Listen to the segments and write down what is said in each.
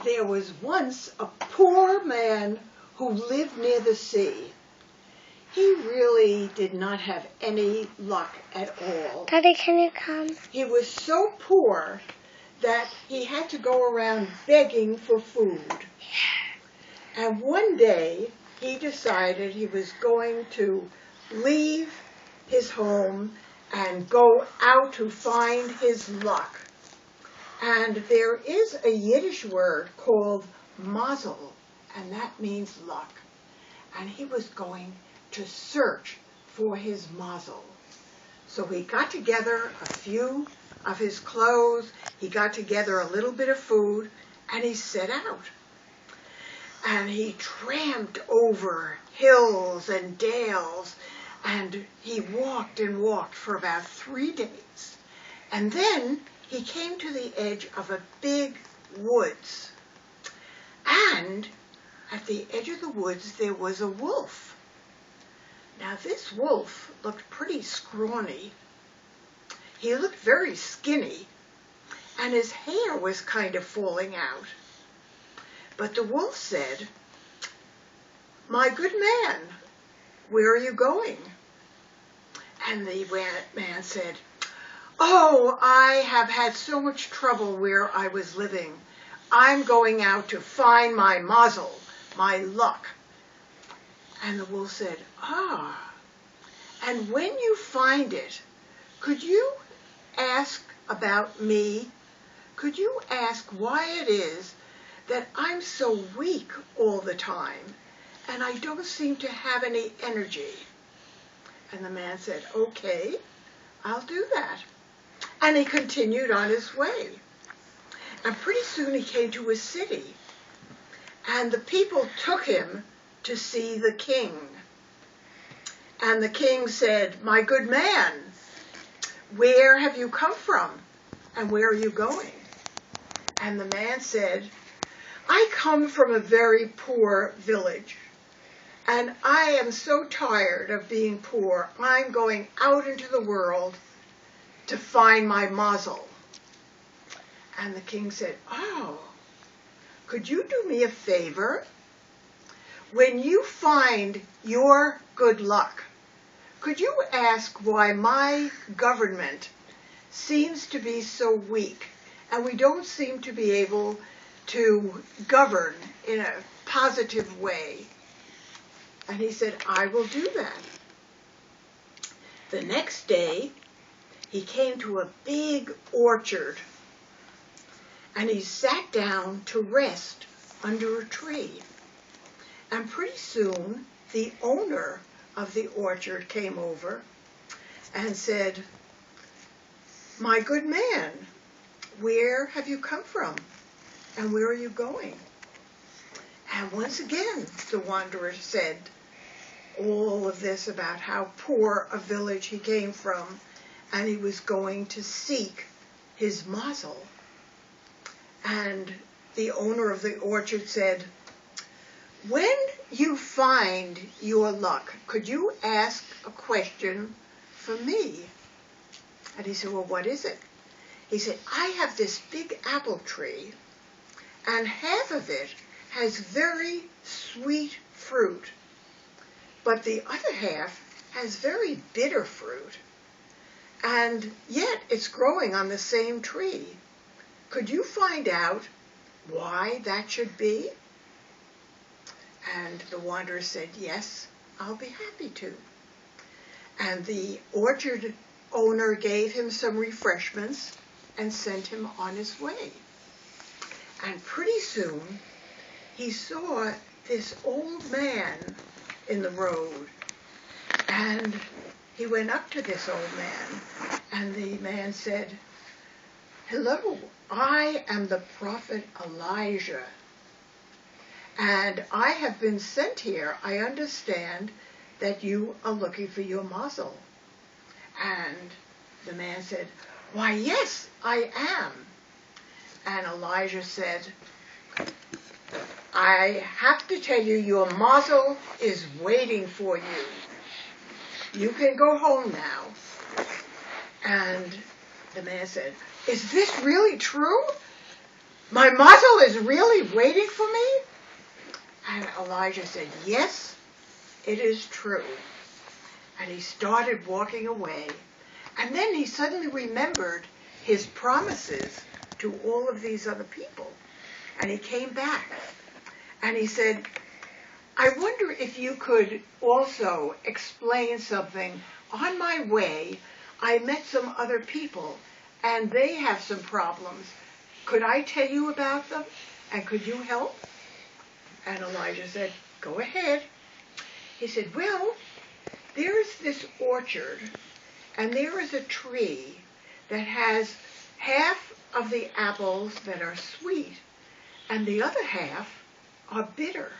There was once a poor man who lived near the sea. He really did not have any luck at all. Daddy, can you come? He was so poor that he had to go around begging for food. And one day he decided he was going to leave his home and go out to find his luck. And there is a Yiddish word called Mazel, and that means luck. And he was going to search for his Mazel. So he got together a few of his clothes, he got together a little bit of food, and he set out. And he tramped over hills and dales, and he walked and walked for about 3 days. And then he came to the edge of a big woods. And at the edge of the woods there was a wolf. Now this wolf looked pretty scrawny. He looked very skinny, and his hair was kind of falling out. But the wolf said, "My good man, where are you going?" And the man said, "Oh, I have had so much trouble where I was living. I'm going out to find my mazel, my luck." And the wolf said, "Ah, and when you find it, could you ask about me? Could you ask why it is that I'm so weak all the time and I don't seem to have any energy?" And the man said, "Okay, I'll do that." And he continued on his way. And pretty soon he came to a city, and the people took him to see the king. And the king said, "My good man, where have you come from, and where are you going?" And the man said, "I come from a very poor village, and I am so tired of being poor, I'm going out into the world to find my mazel." And the king said, "Oh, could you do me a favor? When you find your good luck, could you ask why my government seems to be so weak and we don't seem to be able to govern in a positive way?" And he said, "I will do that." The next day, he came to a big orchard, and he sat down to rest under a tree. And pretty soon, the owner of the orchard came over and said, "My good man, where have you come from, and where are you going?" And once again, the wanderer said all of this about how poor a village he came from, and he was going to seek his mazel. And the owner of the orchard said, "When you find your luck, could you ask a question for me?" And he said, "Well, what is it?" He said, "I have this big apple tree, and half of it has very sweet fruit, but the other half has very bitter fruit, and yet it's growing on the same tree. Could you find out why that should be?" And the wanderer said, "Yes, I'll be happy to." And the orchard owner gave him some refreshments and sent him on his way. And pretty soon he saw this old man in the road, and he went up to this old man, and the man said, "Hello, I am the prophet Elijah, and I have been sent here. I understand that you are looking for your mazel." And the man said, "Why, yes, I am." And Elijah said, "I have to tell you, your mazel is waiting for you. You can go home now." And the man said, "Is this really true?" My Mazel is really waiting for me? And Elijah said, yes, it is true. And he started walking away. And then he suddenly remembered his promises to all of these other people. And he came back. And he said, I wonder if you could also explain something. On my way, I met some other people, and they have some problems. Could I tell you about them? And could you help? And Elijah said, go ahead. He said, well, there's this orchard, and there is a tree that has half of the apples that are sweet, and the other half are bitter,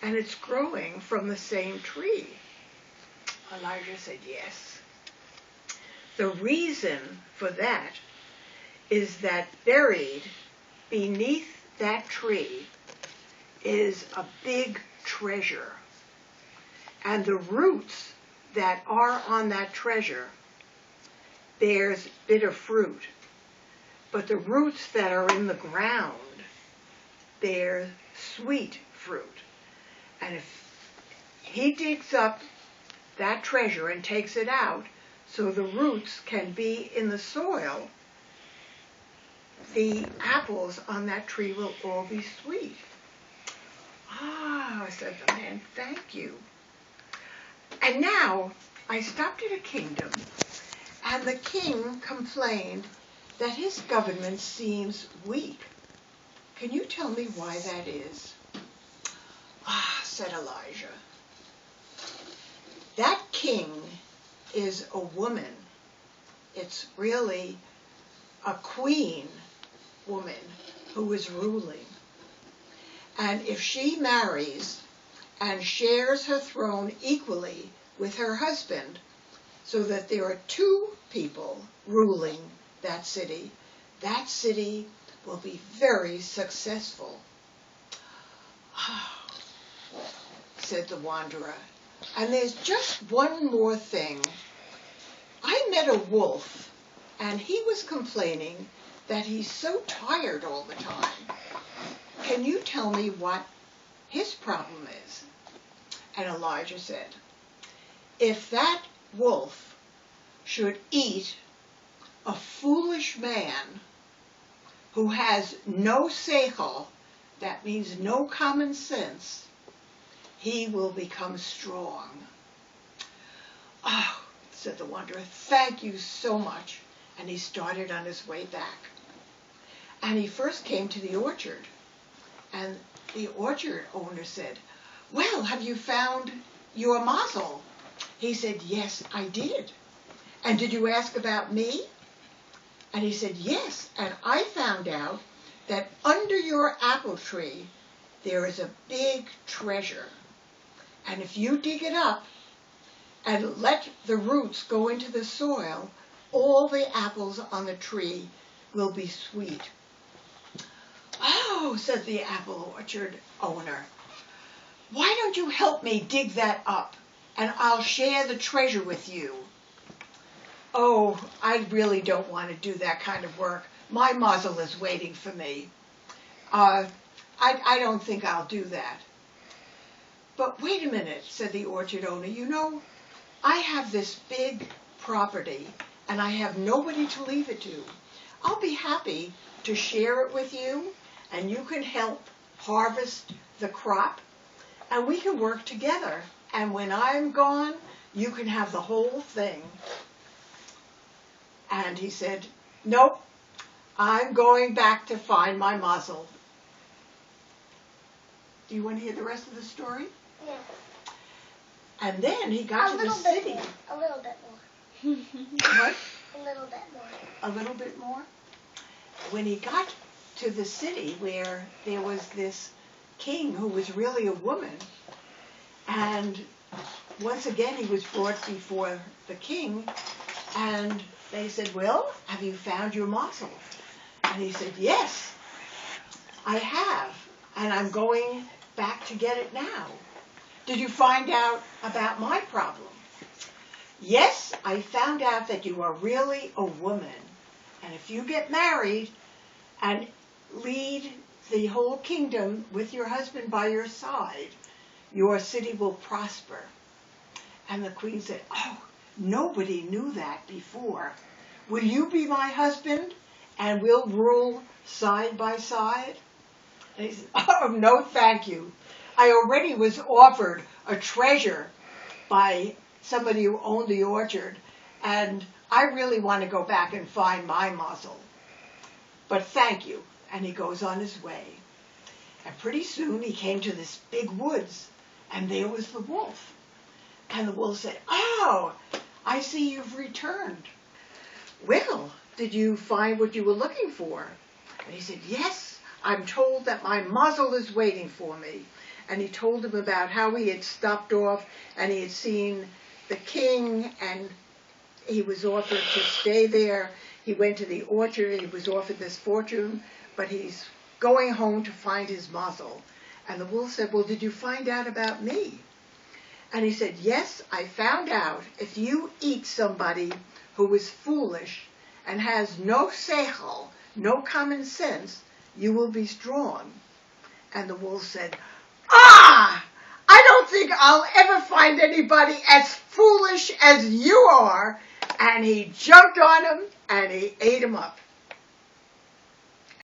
and it's growing from the same tree. Elijah said, yes. The reason for that is that buried beneath that tree is a big treasure. And the roots that are on that treasure bears bitter fruit. But the roots that are in the ground bear sweet fruit. And if he digs up that treasure and takes it out so the roots can be in the soil, the apples on that tree will all be sweet. Ah, said the man, thank you. And now I stopped at a kingdom, and the king complained that his government seems weak. Can you tell me why that is? Ah, said Elijah. That king is a woman. It's really a queen woman who is ruling. And if she marries and shares her throne equally with her husband, so that there are two people ruling that city will be very successful. Said the wanderer. And there's just one more thing. I met a wolf, and he was complaining that he's so tired all the time. Can you tell me what his problem is? And Elijah said, if that wolf should eat a foolish man who has no seichel, that means no common sense, he will become strong. Oh, said the wanderer, thank you so much. And he started on his way back. And he first came to the orchard. And the orchard owner said, well, have you found your Mazel? He said, yes, I did. And did you ask about me? And he said, yes, and I found out that under your apple tree there is a big treasure. And if you dig it up and let the roots go into the soil, all the apples on the tree will be sweet. Oh, said the apple orchard owner, why don't you help me dig that up, and I'll share the treasure with you. Oh, I really don't want to do that kind of work. My Mazel is waiting for me. I don't think I'll do that. But wait a minute, said the orchard owner. You know, I have this big property, and I have nobody to leave it to. I'll be happy to share it with you, and you can help harvest the crop, and we can work together. And when I'm gone, you can have the whole thing. And he said, nope, I'm going back to find my Mazel. Do you want to hear the rest of the story? Yeah. And then he got to the city. A little bit more. What? A little bit more. A little bit more? When he got to the city where there was this king who was really a woman, and once again he was brought before the king, and they said, well, have you found your Mazel? And he said, yes, I have, and I'm going back to get it now. Did you find out about my problem? Yes, I found out that you are really a woman. And if you get married and lead the whole kingdom with your husband by your side, your city will prosper. And the queen said, oh, nobody knew that before. Will you be my husband and we'll rule side by side? And he said, oh, no, thank you. I already was offered a treasure by somebody who owned the orchard, and I really want to go back and find my Mazel. But thank you. And he goes on his way. And pretty soon he came to this big woods, and there was the wolf. And the wolf said, oh, I see you've returned. Well, did you find what you were looking for? And he said, yes, I'm told that my Mazel is waiting for me. And he told him about how he had stopped off and he had seen the king, and he was offered to stay there. He went to the orchard, he was offered this fortune, but he's going home to find his Mazel. And the wolf said, well, did you find out about me? And he said, yes, I found out if you eat somebody who is foolish and has no seichel, no common sense, you will be strong. And the wolf said, ah, I don't think I'll ever find anybody as foolish as you are. And he jumped on him and he ate him up.